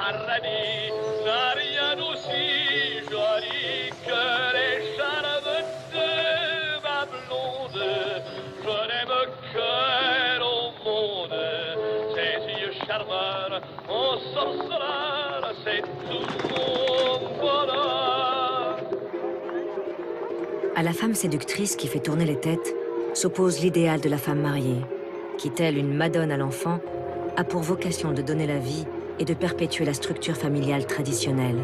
paradis n'a rien d'aussi joli que les charmes de ma blonde. Je n'aime qu'elle au monde, ses yeux charmeurs, ensorceleurs, c'est tout mon bonheur. À la femme séductrice qui fait tourner les têtes s'oppose l'idéal de la femme mariée, qui, telle une madone à l'enfant, a pour vocation de donner la vie et de perpétuer la structure familiale traditionnelle.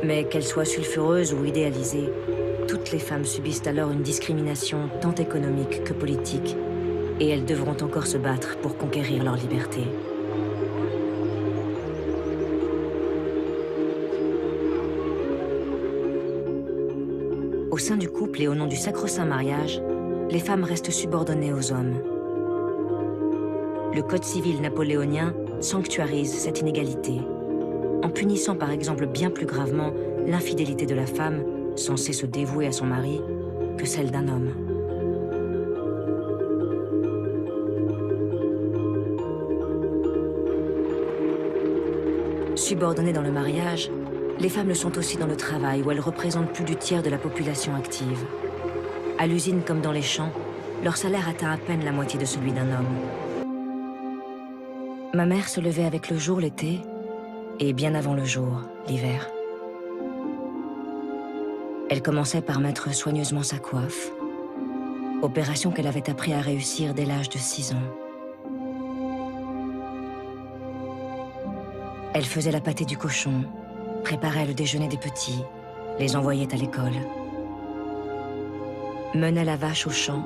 Mais qu'elles soient sulfureuses ou idéalisées, toutes les femmes subissent alors une discrimination tant économique que politique, et elles devront encore se battre pour conquérir leur liberté. Au sein du couple et au nom du sacro-saint mariage, les femmes restent subordonnées aux hommes. Le Code civil napoléonien sanctuarise cette inégalité, en punissant par exemple bien plus gravement l'infidélité de la femme, censée se dévouer à son mari, que celle d'un homme. Subordonnées dans le mariage, les femmes le sont aussi dans le travail, où elles représentent plus du tiers de la population active. À l'usine comme dans les champs, leur salaire atteint à peine la moitié de celui d'un homme. Ma mère se levait avec le jour l'été, et bien avant le jour, l'hiver. Elle commençait par mettre soigneusement sa coiffe, opération qu'elle avait appris à réussir dès l'âge de 6 ans. Elle faisait la pâtée du cochon, préparait le déjeuner des petits, les envoyait à l'école. Menait la vache au champ,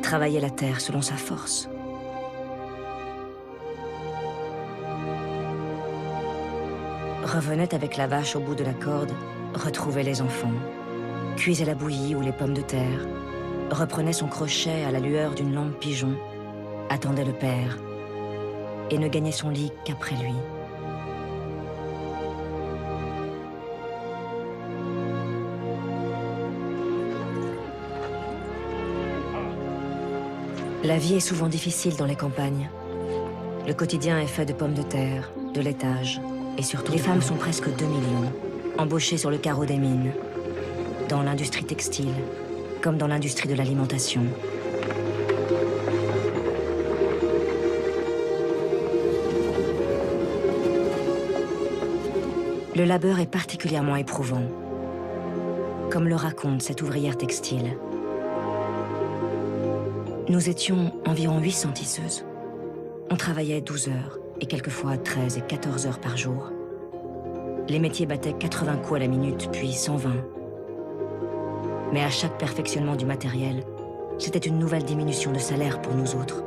travaillait la terre selon sa force. Revenait avec la vache au bout de la corde, retrouvait les enfants, cuisait la bouillie ou les pommes de terre, reprenait son crochet à la lueur d'une lampe pigeon, attendait le père, et ne gagnait son lit qu'après lui. La vie est souvent difficile dans les campagnes. Le quotidien est fait de pommes de terre, de laitage, et surtout les femmes sont presque 2 millions, embauchées sur le carreau des mines, dans l'industrie textile, comme dans l'industrie de l'alimentation. Le labeur est particulièrement éprouvant, comme le raconte cette ouvrière textile. Nous étions environ 800 tisseuses. On travaillait 12 heures, et quelquefois 13 et 14 heures par jour. Les métiers battaient 80 coups à la minute, puis 120. Mais à chaque perfectionnement du matériel, c'était une nouvelle diminution de salaire pour nous autres.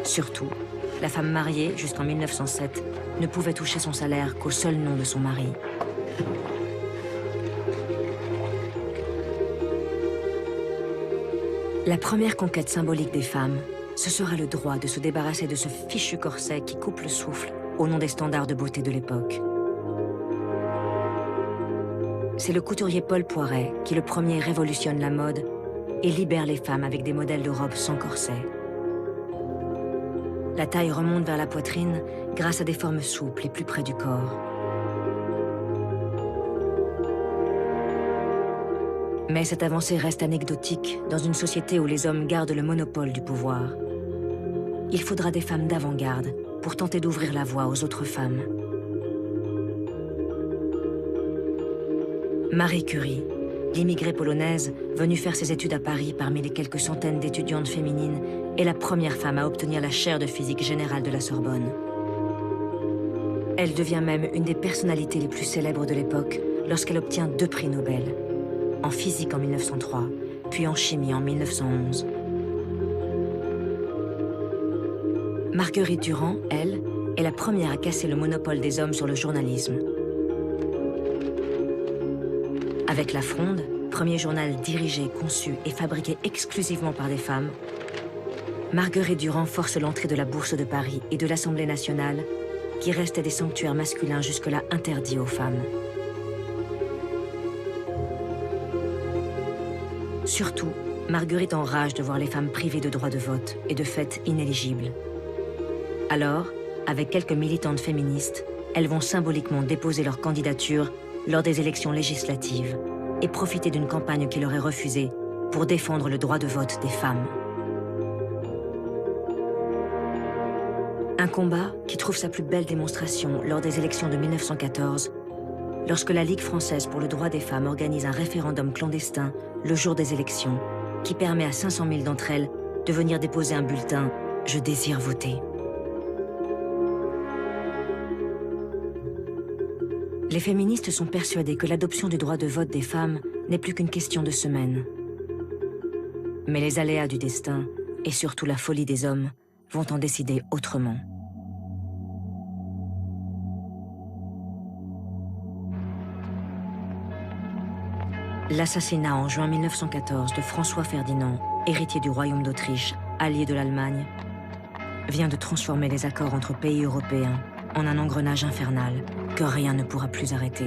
Surtout, la femme mariée, jusqu'en 1907, ne pouvait toucher son salaire qu'au seul nom de son mari. La première conquête symbolique des femmes, ce sera le droit de se débarrasser de ce fichu corset qui coupe le souffle au nom des standards de beauté de l'époque. C'est le couturier Paul Poiret qui le premier révolutionne la mode et libère les femmes avec des modèles de robes sans corset. La taille remonte vers la poitrine grâce à des formes souples et plus près du corps. Mais cette avancée reste anecdotique dans une société où les hommes gardent le monopole du pouvoir. Il faudra des femmes d'avant-garde pour tenter d'ouvrir la voie aux autres femmes. Marie Curie, l'immigrée polonaise venue faire ses études à Paris parmi les quelques centaines d'étudiantes féminines, est la première femme à obtenir la chaire de physique générale de la Sorbonne. Elle devient même une des personnalités les plus célèbres de l'époque lorsqu'elle obtient 2 prix Nobel, en physique en 1903, puis en chimie en 1911. Marguerite Durand, elle, est la première à casser le monopole des hommes sur le journalisme. Avec La Fronde, premier journal dirigé, conçu et fabriqué exclusivement par des femmes, Marguerite Durand force l'entrée de la Bourse de Paris et de l'Assemblée nationale, qui restaient des sanctuaires masculins jusque-là interdits aux femmes. Surtout, Marguerite enrage de voir les femmes privées de droit de vote et de fait inéligibles. Alors, avec quelques militantes féministes, elles vont symboliquement déposer leur candidature lors des élections législatives et profiter d'une campagne qui leur est refusée pour défendre le droit de vote des femmes. Un combat qui trouve sa plus belle démonstration lors des élections de 1914, lorsque la Ligue française pour le droit des femmes organise un référendum clandestin le jour des élections, qui permet à 500 000 d'entre elles de venir déposer un bulletin « Je désire voter ». Les féministes sont persuadées que l'adoption du droit de vote des femmes n'est plus qu'une question de semaines. Mais les aléas du destin, et surtout la folie des hommes, vont en décider autrement. L'assassinat en juin 1914 de François Ferdinand, héritier du royaume d'Autriche, allié de l'Allemagne, vient de transformer les accords entre pays européens en un engrenage infernal que rien ne pourra plus arrêter.